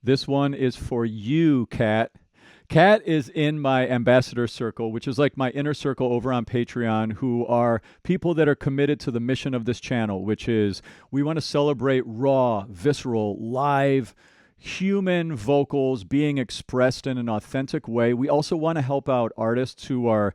This one is for you, Kat. Kat is in my ambassador circle, which is like my inner circle over on Patreon, who are people that are committed to the mission of this channel, which is we want to celebrate raw, visceral, live, human vocals being expressed in an authentic way. We also want to help out artists who are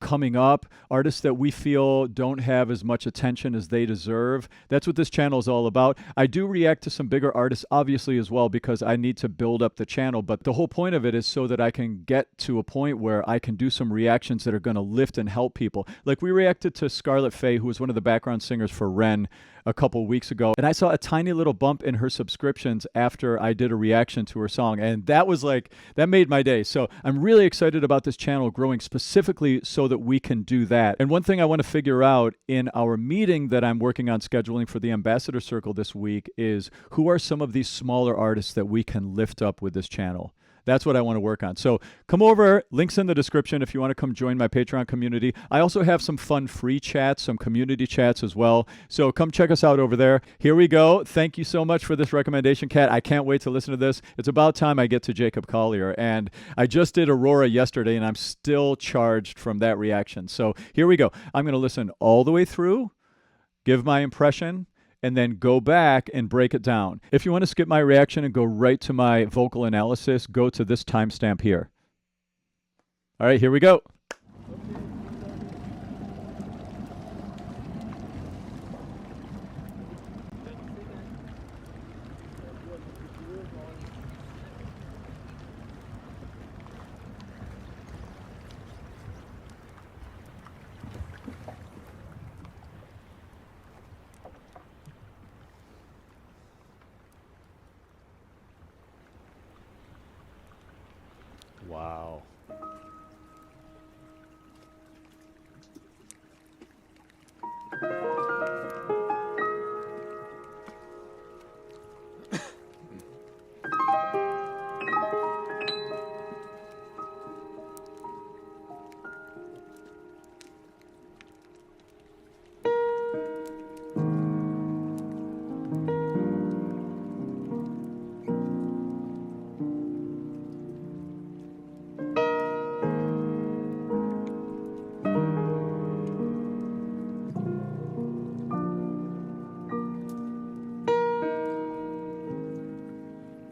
coming up, artists that we feel don't have as much attention as they deserve. That's what this channel is all about. I do react to some bigger artists, obviously, as well, because I need to build up the channel. But the whole point of it is so that I can get to a point where I can do some reactions that are going to lift and help people. Like we reacted to Scarlet Faye, who was one of the background singers for Ren a couple weeks ago, and I saw a tiny little bump in her subscriptions after I did a reaction to her song, and that was like, that made my day. So I'm really excited about this channel growing specifically so that we can do that. And one thing I want to figure out in our meeting that I'm working on scheduling for the Ambassador Circle this week is who are some of these smaller artists that we can lift up with this channel. That's what I want to work on. So come over, links in the description if you want to come join my Patreon community. I also have some fun free chats, some community chats as well. So come check us out over there. Here we go. Thank you so much for this recommendation, Kat. I can't wait to listen to this. It's about time I get to Jacob Collier. And I just did Aurora yesterday, and I'm still charged from that reaction. So here we go. I'm going to listen all the way through, give my impression, and then go back and break it down. If you want to skip my reaction and go right to my vocal analysis, go to this timestamp here. All right, here we go. Wow.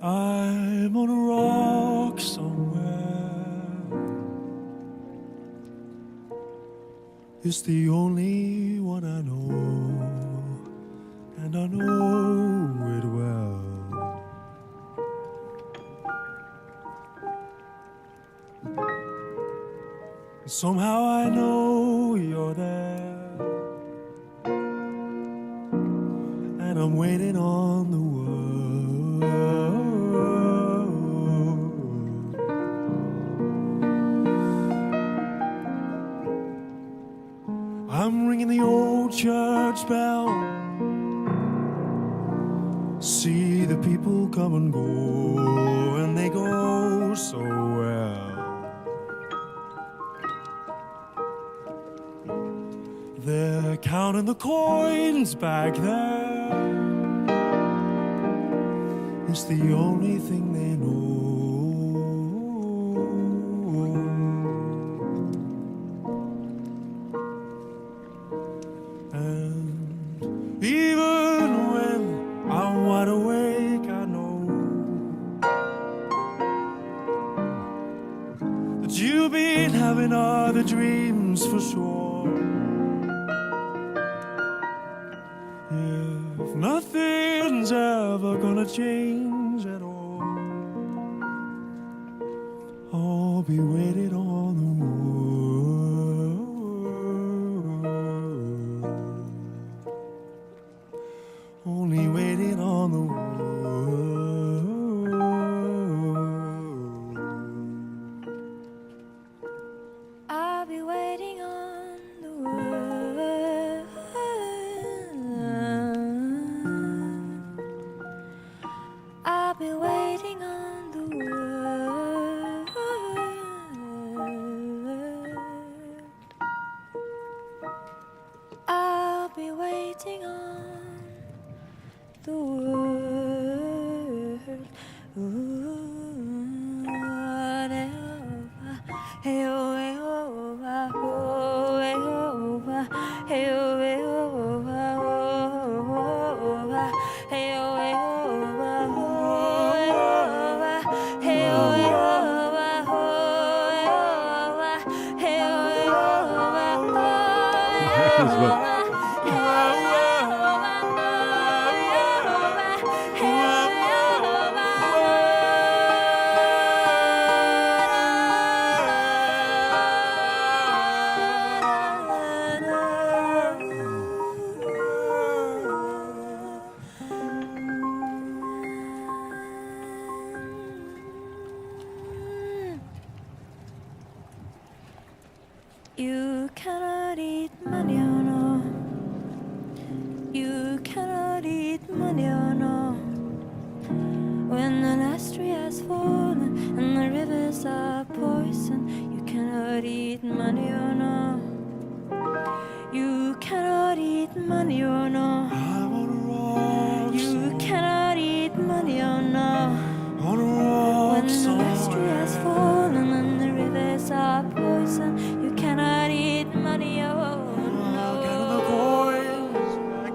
I'm on a rock somewhere. It's the only one I know, and I know it well. Somehow I know you're there, and I'm waiting on the world. I'm ringing the old church bell. See the people come and go, and they go so well. They're counting the coins back there. It's the only thing they know. And even when I'm wide awake, I know that you've been having other dreams for sure. If nothing's ever gonna change at all, I'll be waiting on the world, only waiting on the world. I'll be waiting on the world. I'll be waiting on the world. Is what- You cannot eat maniono. You cannot eat maniono. When the last tree has fallen and the rivers are poison, you cannot eat maniono. You cannot eat maniono. I'm on a rock You cannot eat maniono. on a rock When the last tree somewhere. has fallen and the rivers are poison, you cannot eat maniono. I'll get the coins back.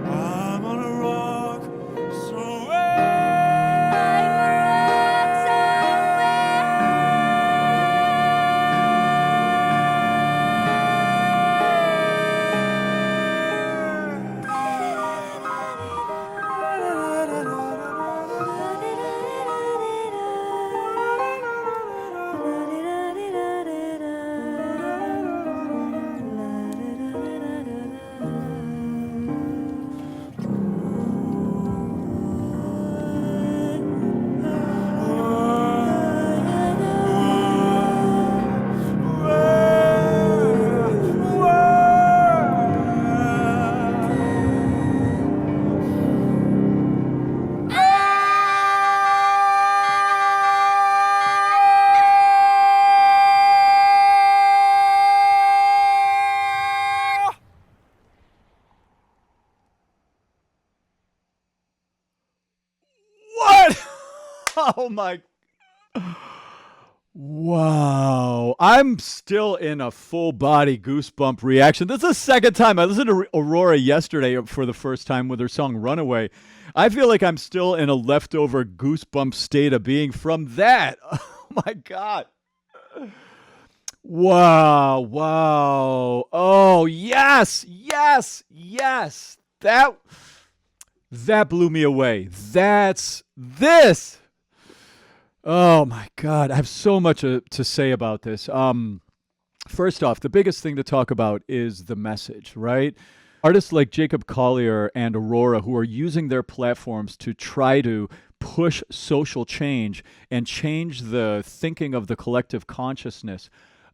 I'm on a rock somewhere. What? Oh my. Wow. I'm still in a full body goosebump reaction. This is the second time I listened to Aurora yesterday for the first time with her song Runaway. I feel like I'm still in a leftover goosebump state of being from that. Oh my God. Wow. Wow. Oh, yes. Yes. Yes. That blew me away. That's this. Oh my God. I have so much to say about this. First off, the biggest thing to talk about is the message, right? Artists like Jacob Collier and Aurora, who are using their platforms to try to push social change and change the thinking of the collective consciousness.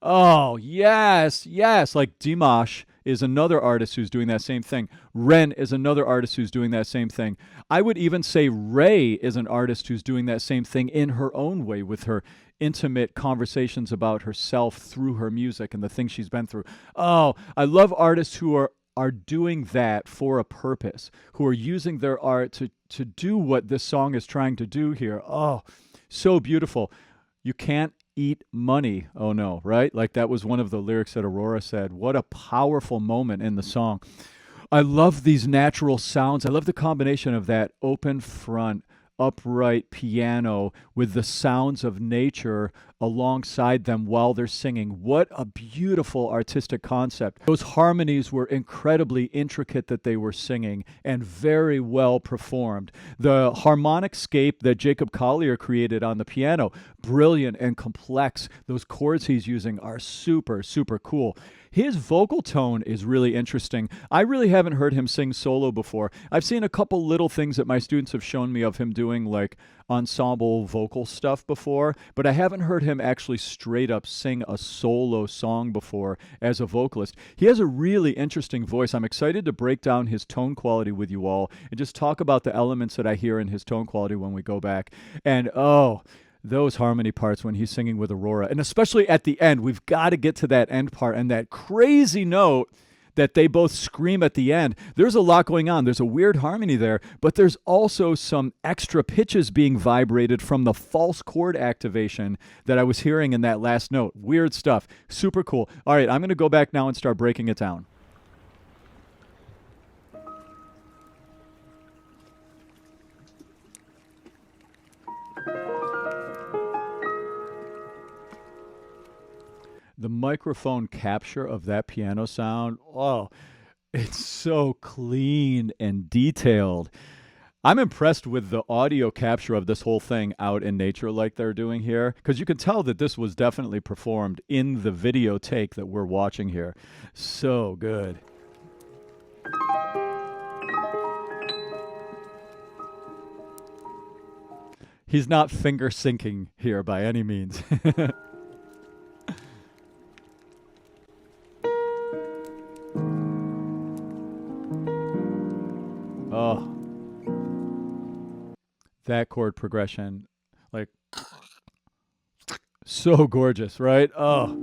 Oh, yes, yes. Like Dimash is another artist who's doing that same thing. Ren is another artist who's doing that same thing. I would even say Ray is an artist who's doing that same thing in her own way with her intimate conversations about herself through her music and the things she's been through. Oh, I love artists who are doing that for a purpose, who are using their art to do what this song is trying to do here. Oh, so beautiful. You can't eat money. Oh no, right? Like that was one of the lyrics that Aurora said. What a powerful moment in the song. I love these natural sounds. I love the combination of that open front, upright piano with the sounds of nature alongside them while they're singing. What a beautiful artistic concept. Those harmonies were incredibly intricate that they were singing and very well performed. The harmonic scape that Jacob Collier created on the piano, brilliant and complex. Those chords he's using are super, super cool. His vocal tone is really interesting. I really haven't heard him sing solo before. I've seen a couple little things that my students have shown me of him doing, like ensemble vocal stuff before, but I haven't heard him actually straight up sing a solo song before as a vocalist. He has a really interesting voice. I'm excited to break down his tone quality with you all and just talk about the elements that I hear in his tone quality when we go back. And oh, those harmony parts when he's singing with Aurora, and especially at the end, we've got to get to that end part and that crazy note that they both scream at the end. There's a lot going on. There's a weird harmony there, but there's also some extra pitches being vibrated from the false chord activation that I was hearing in that last note. Weird stuff. Super cool. All right, I'm going to go back now and start breaking it down. The microphone capture of that piano sound, oh, it's so clean and detailed. I'm impressed with the audio capture of this whole thing out in nature like they're doing here, because you can tell that this was definitely performed in the video take that we're watching here. So good. He's not finger syncing here by any means. Oh, that chord progression, like, so gorgeous, right? Oh.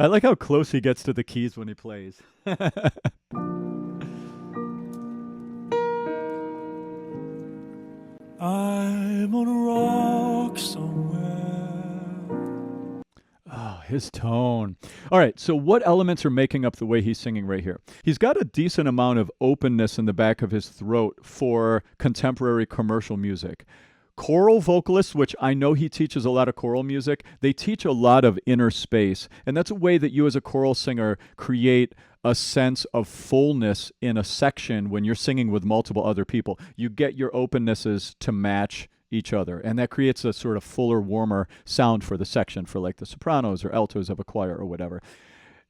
I like how close he gets to the keys when he plays. I'm on a rock somewhere. Oh, his tone. All right, so what elements are making up the way he's singing right here? He's got a decent amount of openness in the back of his throat for contemporary commercial music. Choral vocalists, which I know he teaches a lot of choral music, they teach a lot of inner space. And that's a way that you as a choral singer create a sense of fullness in a section when you're singing with multiple other people. You get your opennesses to match each other, and that creates a sort of fuller, warmer sound for the section, for like the sopranos or altos of a choir or whatever.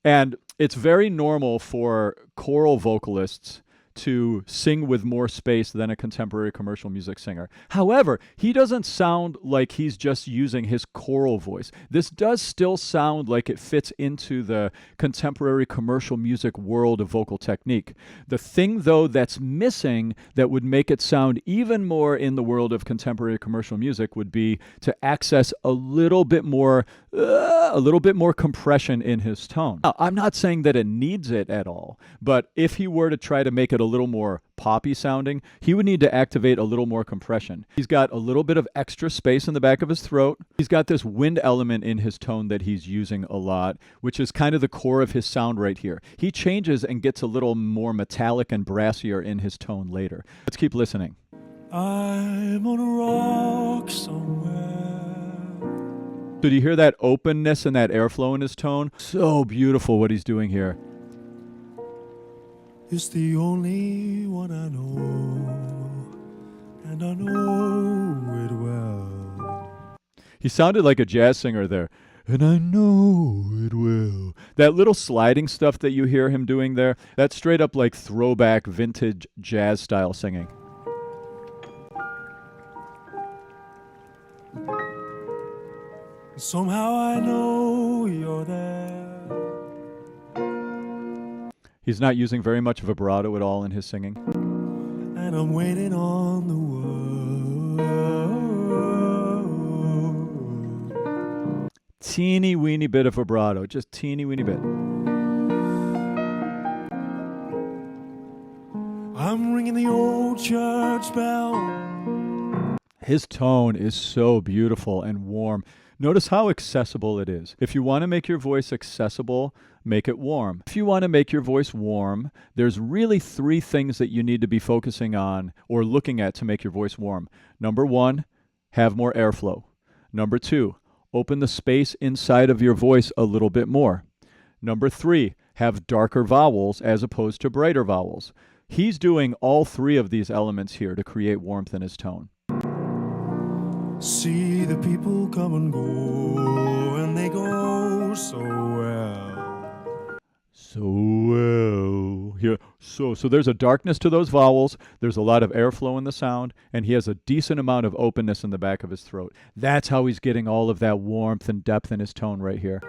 And it's very normal for choral vocalists to sing with more space than a contemporary commercial music singer. However, he doesn't sound like he's just using his choral voice. This does still sound like it fits into the contemporary commercial music world of vocal technique. The thing, though, that's missing that would make it sound even more in the world of contemporary commercial music would be to access a little bit more compression in his tone. Now, I'm not saying that it needs it at all, but if he were to try to make it a little more poppy sounding, he would need to activate a little more compression. He's got a little bit of extra space in the back of his throat. He's got this wind element in his tone that he's using a lot, which is kind of the core of his sound right here. He changes and gets a little more metallic and brassier in his tone later. Let's keep listening. I'm on a rock somewhere. Did you hear that openness and that airflow in his tone? So beautiful what he's doing here. It's the only one I know, and I know it well. He sounded like a jazz singer there. And I know it will. That little sliding stuff that you hear him doing there, that's straight up like throwback vintage jazz style singing. Somehow I know you're there. He's not using very much vibrato at all in his singing. And I'm waiting on the word. Teeny weeny bit of vibrato, just teeny weeny bit. I'm ringing the old church bell. His tone is so beautiful and warm. Notice how accessible it is. If you want to make your voice accessible, make it warm. If you want to make your voice warm, there's really 3 things that you need to be focusing on or looking at to make your voice warm. Number 1, have more airflow. Number 2, open the space inside of your voice a little bit more. Number 3, have darker vowels as opposed to brighter vowels. He's doing all 3 of these elements here to create warmth in his tone. See the people come and go, and they go so well. So here, so there's a darkness to those vowels. There's a lot of airflow in the sound, and he has a decent amount of openness in the back of his throat. That's how he's getting all of that warmth and depth in his tone right here.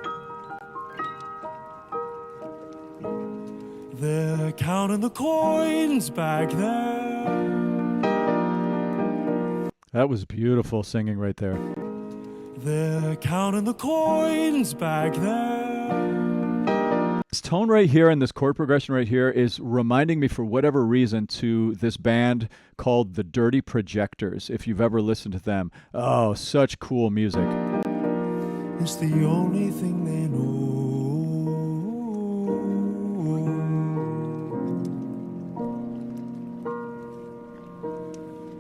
They're counting the coins back there. That was beautiful singing right there. They're counting the coins back there. This tone right here and this chord progression right here is reminding me, for whatever reason, to this band called the Dirty Projectors, if you've ever listened to them. Oh, such cool music. It's the only thing they know.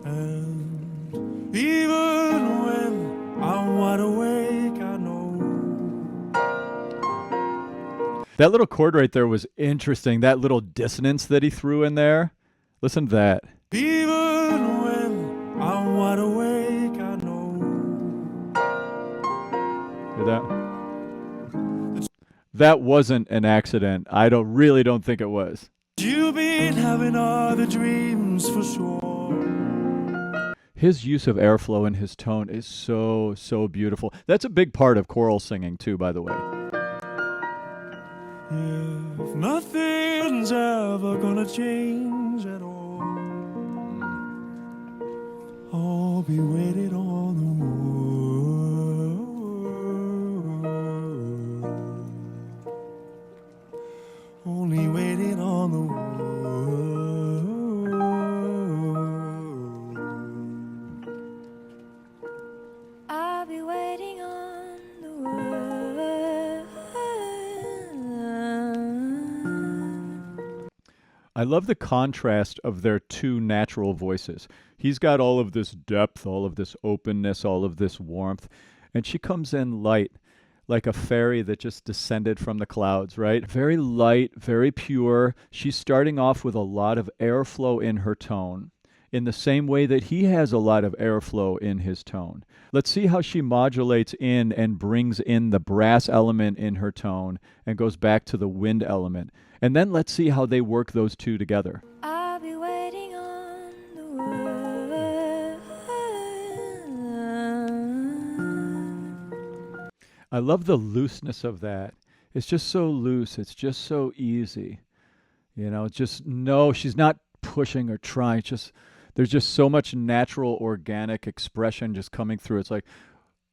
And even when I'm wide awake, I know. That little chord right there was interesting. That little dissonance that he threw in there. Listen to that. Even when I'm wide awake, I know. Hear that? That wasn't an accident. I really don't think it was. You've been having other dreams for sure. His use of airflow in his tone is so, so beautiful. That's a big part of choral singing too, by the way. If nothing's ever gonna change at all, I'll be waiting on the world, only waiting on the world. I'll be waiting on the world. I love the contrast of their two natural voices. He's got all of this depth, all of this openness, all of this warmth, and she comes in light, like a fairy that just descended from the clouds, right? Very light, very pure. She's starting off with a lot of airflow in her tone, in the same way that he has a lot of airflow in his tone. Let's see how she modulates in and brings in the brass element in her tone and goes back to the wind element. And then let's see how they work those two together. I'll be waiting on the world. I love the looseness of that. It's just so loose. It's just so easy. You know, just no, she's not pushing or trying. There's just so much natural, organic expression just coming through. It's like,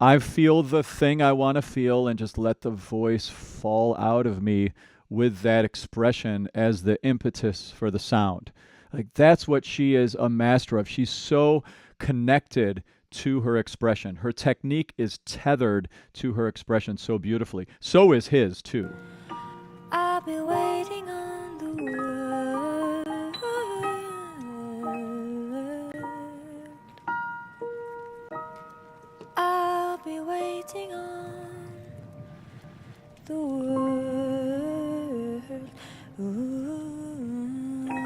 I feel the thing I want to feel and just let the voice fall out of me with that expression as the impetus for the sound. Like, that's what she is a master of. She's so connected to her expression. Her technique is tethered to her expression so beautifully. So is his, too. I'll be waiting on the world. I'll be waiting on the world. Ooh, hey,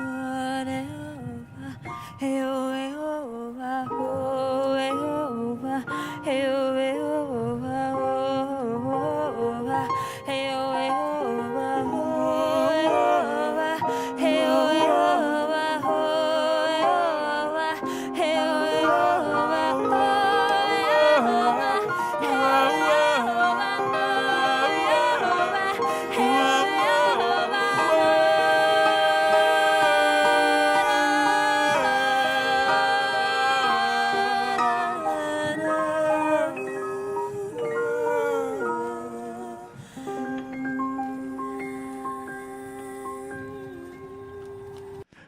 oh, hey, oh, ah, oh, hey, oh, ah, hey, oh, hey, oh, ah, oh, ah, hey, oh, hey, oh, ah, oh, hey, oh, hey, oh, ah, hey, oh, hey, oh,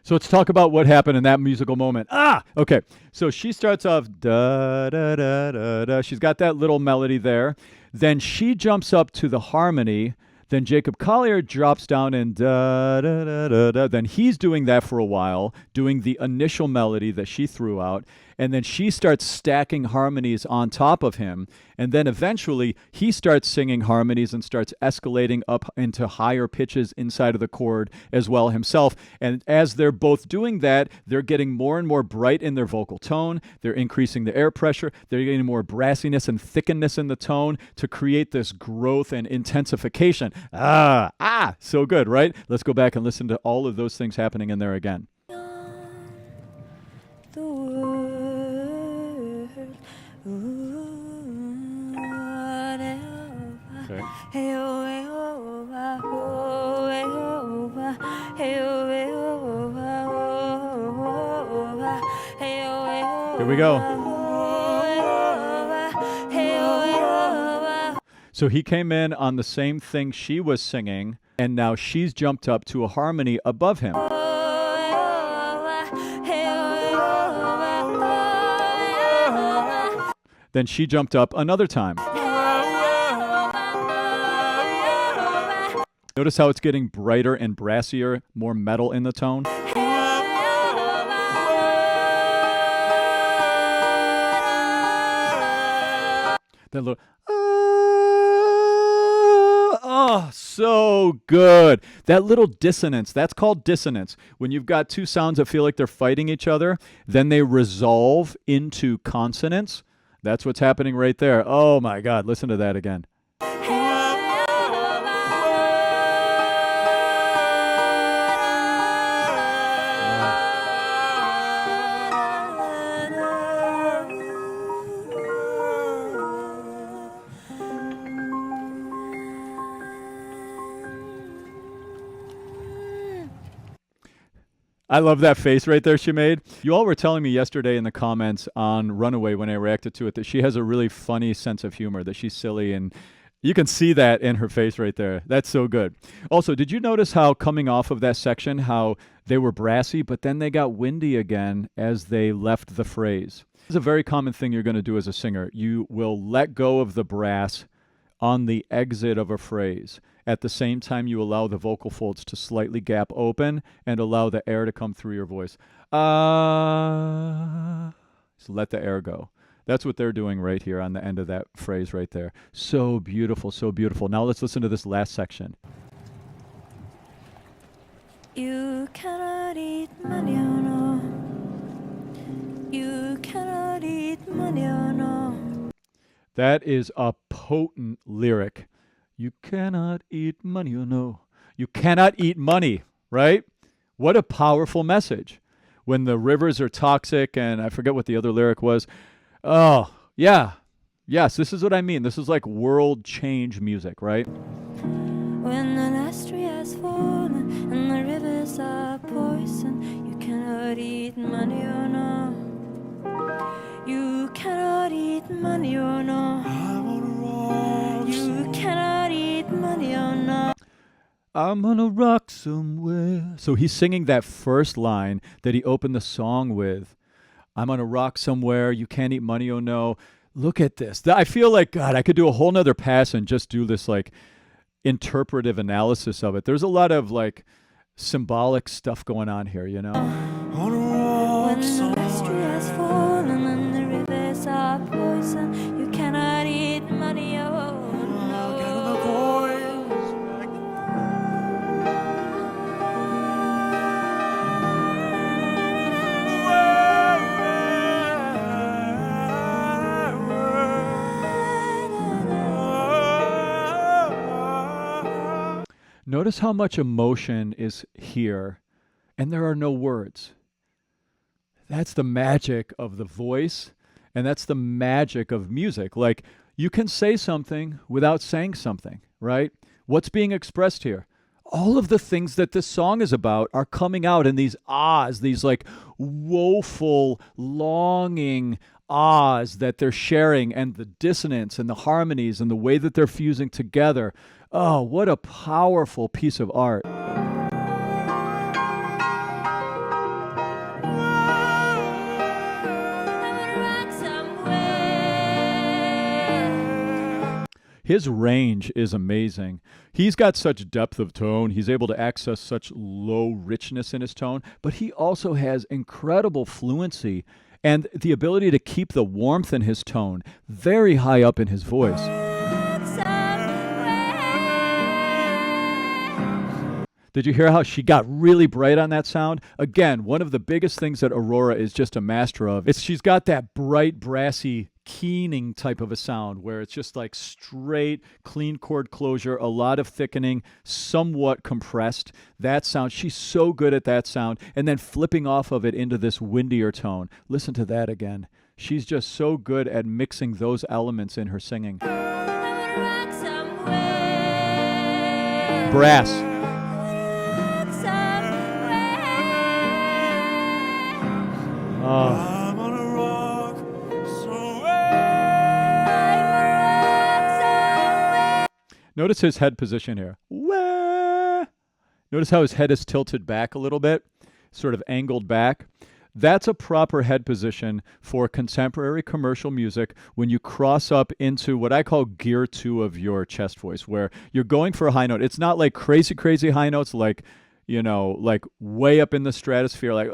So let's talk about what happened in that musical moment. Okay. So she starts off da da da da da. She's got that little melody there. Then she jumps up to the harmony. Then Jacob Collier drops down and da da da da da. Then he's doing that for a while, doing the initial melody that she threw out. and then she starts stacking harmonies on top of him, and then eventually he starts singing harmonies and starts escalating up into higher pitches inside of the chord as well himself. And as they're both doing that, they're getting more and more bright in their vocal tone, they're increasing the air pressure, they're getting more brassiness and thickness in the tone to create this growth and intensification. So good, right? Let's go back and listen to all of those things happening in there again. The world. Okay. Hey, oh, hey, oh, ah, oh, hey, oh, ah, hey, oh, hey, oh, ah, oh, ah, hey, oh, hey, oh, Here we go. ah, oh, hey, oh, ah, hey, oh, hey, oh, ah. So he came in on the same thing she was singing, and now she's jumped up to a harmony above him. Then she jumped up another time. Notice how it's getting brighter and brassier, more metal in the tone. Then little, oh, so good. That little dissonance, that's called dissonance. When you've got two sounds that feel like they're fighting each other, then they resolve into consonants. That's what's happening right there. Oh my God, listen to that again. I love that face right there she made. You all were telling me yesterday in the comments on Runaway when I reacted to it that she has a really funny sense of humor, that she's silly, and you can see that in her face right there. That's so good. Also, did you notice how coming off of that section, how they were brassy, but then they got windy again as they left the phrase? This is a very common thing you're going to do as a singer. You will let go of the brass on the exit of a phrase. At the same time, you allow the vocal folds to slightly gap open and allow the air to come through your voice. So let the air go. That's what they're doing right here on the end of that phrase right there. So beautiful, so beautiful. Now let's listen to this last section. You cannot eat money, oh no. You cannot eat money, oh no. That is a potent lyric. You cannot eat money, oh no. You cannot eat money, right? What a powerful message. When the rivers are toxic, and I forget what the other lyric was. Oh, yeah. Yes, this is what I mean. This is like world change music, right? When the last tree has fallen and the rivers are poison, you cannot eat money, oh no. You cannot eat money, oh no. I'm on a rock. You cannot eat money, oh no. I'm on a rock somewhere. So he's singing that first line that he opened the song with. I'm on a rock somewhere. You can't eat money, oh no. Look at this. I feel like, God, I could do a whole nother pass and just do this like interpretive analysis of it. There's a lot of like symbolic stuff going on here, you know? On a rock When the last tree somewhere. has fallen and the rivers are poison, you cannot eat money, oh I'll get on the no. coins. Notice how much emotion is here, and there are no words. That's the magic of the voice, and that's the magic of music. Like, you can say something without saying something, right? What's being expressed here? All of the things that this song is about are coming out in these ahs, these like woeful, longing ahs that they're sharing, and the dissonance and the harmonies and the way that they're fusing together. Oh, what a powerful piece of art. His range is amazing. He's got such depth of tone. He's able to access such low richness in his tone, but he also has incredible fluency and the ability to keep the warmth in his tone very high up in his voice. Did you hear how she got really bright on that sound? Again, one of the biggest things that Aurora is just a master of. She's got that bright, brassy, keening type of a sound where it's just like straight, clean chord closure, a lot of thickening, somewhat compressed. That sound, she's so good at that sound. And then flipping off of it into this windier tone. Listen to that again. She's just so good at mixing those elements in her singing. Brass. I'm on a rock somewhere. Notice his head position here. Wah! Notice how his head is tilted back a little bit, sort of angled back. That's a proper head position for contemporary commercial music when you cross up into what I call gear 2 of your chest voice, where you're going for a high note. It's not like crazy, crazy high notes like, like way up in the stratosphere, like,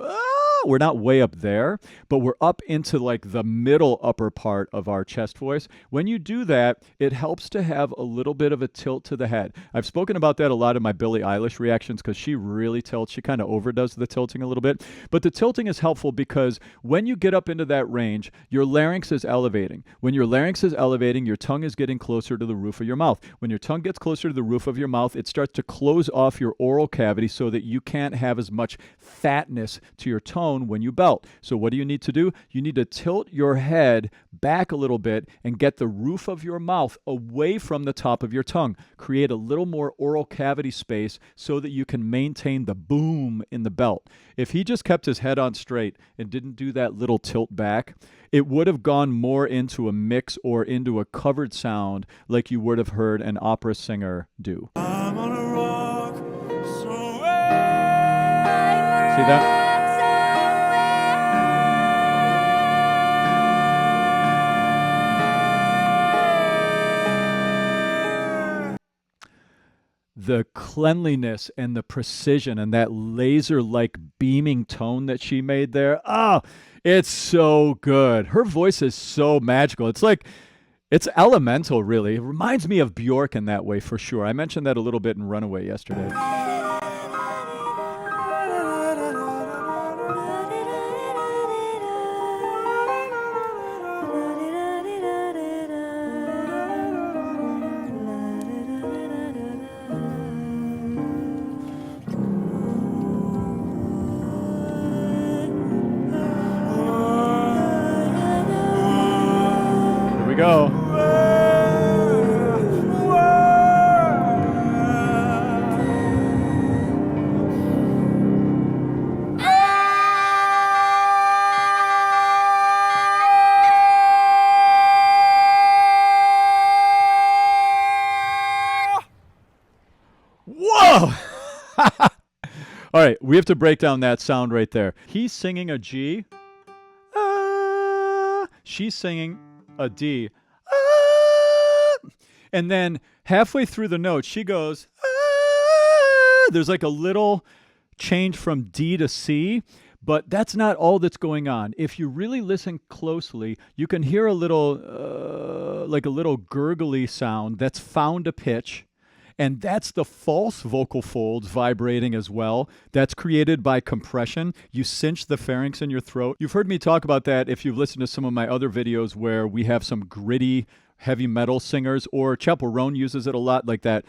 we're not way up there, but we're up into like the middle upper part of our chest voice. When you do that, it helps to have a little bit of a tilt to the head. I've spoken about that a lot in my Billie Eilish reactions because she really tilts. She kind of overdoes the tilting a little bit. But the tilting is helpful because when you get up into that range, your larynx is elevating. When your larynx is elevating, your tongue is getting closer to the roof of your mouth. When your tongue gets closer to the roof of your mouth, it starts to close off your oral cavity so that you can't have as much fatness to your tone when you belt. So what do you need to do? You need to tilt your head back a little bit and get the roof of your mouth away from the top of your tongue. Create a little more oral cavity space so that you can maintain the boom in the belt. If he just kept his head on straight and didn't do that little tilt back, it would have gone more into a mix or into a covered sound like you would have heard an opera singer do. I'm on a rock somewhere. See that? The cleanliness and the precision and that laser-like beaming tone that she made there. Oh, it's so good. Her voice is so magical. It's elemental, really. It reminds me of Bjork in that way for sure. I mentioned that a little bit in Runaway yesterday. We go. Whoa! All right, we have to break down that sound right there. He's singing a G. She's singing a D. And then halfway through the note, she goes, there's like a little change from D to C, but that's not all that's going on. If you really listen closely, you can hear a little, like a little gurgly sound that's found a pitch. And that's the false vocal folds vibrating as well. That's created by compression. You cinch the pharynx in your throat. You've heard me talk about that if you've listened to some of my other videos where we have some gritty heavy metal singers, or Chappell Roan uses it a lot, like that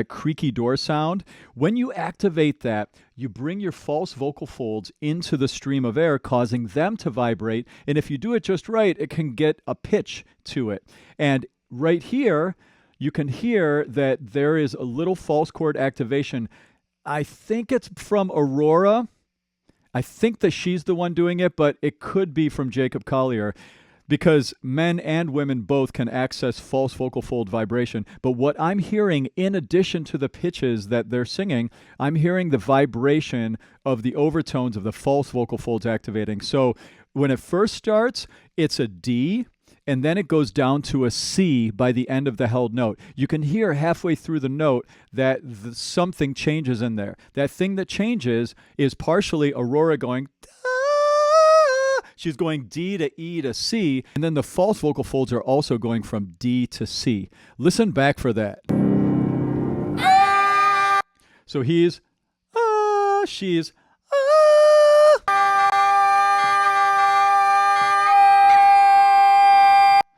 creaky door sound. When you activate that, you bring your false vocal folds into the stream of air, causing them to vibrate. And if you do it just right, it can get a pitch to it. And right here, you can hear that there is a little false chord activation. I think it's from Aurora. I think that she's the one doing it, but it could be from Jacob Collier, because men and women both can access false vocal fold vibration. But what I'm hearing, in addition to the pitches that they're singing, I'm hearing the vibration of the overtones of the false vocal folds activating. So when it first starts, it's a D, and then it goes down to a C by the end of the held note. You can hear halfway through the note that something changes in there. That thing that changes is partially Aurora going, ah! She's going D to E to C, and then the false vocal folds are also going from D to C. Listen back for that. So he's she's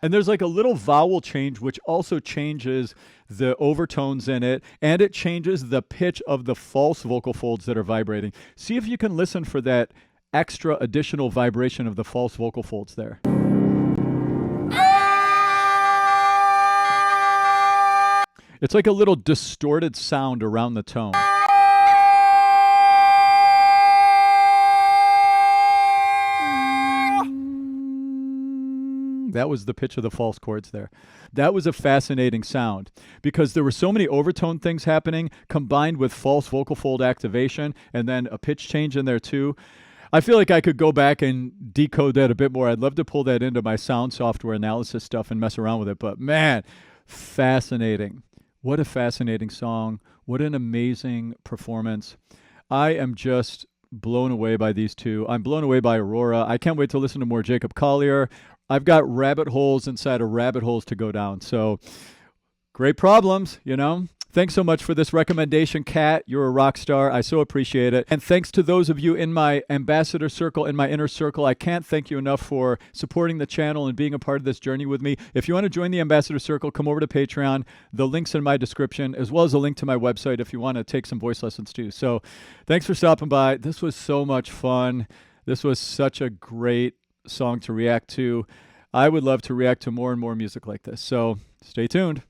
and there's like a little vowel change which also changes the overtones in it, and it changes the pitch of the false vocal folds that are vibrating. See if you can listen for that extra additional vibration of the false vocal folds there. It's like a little distorted sound around the tone. That was the pitch of the false chords there. That was a fascinating sound because there were so many overtone things happening combined with false vocal fold activation and then a pitch change in there too. I feel like I could go back and decode that a bit more. I'd love to pull that into my sound software analysis stuff and mess around with it. But man, fascinating. What a fascinating song. What an amazing performance. I am just blown away by these two. I'm blown away by Aurora. I can't wait to listen to more Jacob Collier. I've got rabbit holes inside of rabbit holes to go down. So great problems, you know. Thanks so much for this recommendation, Kat. You're a rock star. I so appreciate it. And thanks to those of you in my ambassador circle, in my inner circle. I can't thank you enough for supporting the channel and being a part of this journey with me. If you want to join the ambassador circle, come over to Patreon. The link's in my description, as well as a link to my website if you want to take some voice lessons too. So thanks for stopping by. This was so much fun. This was such a great song to react to. I would love to react to more and more music like this. So stay tuned.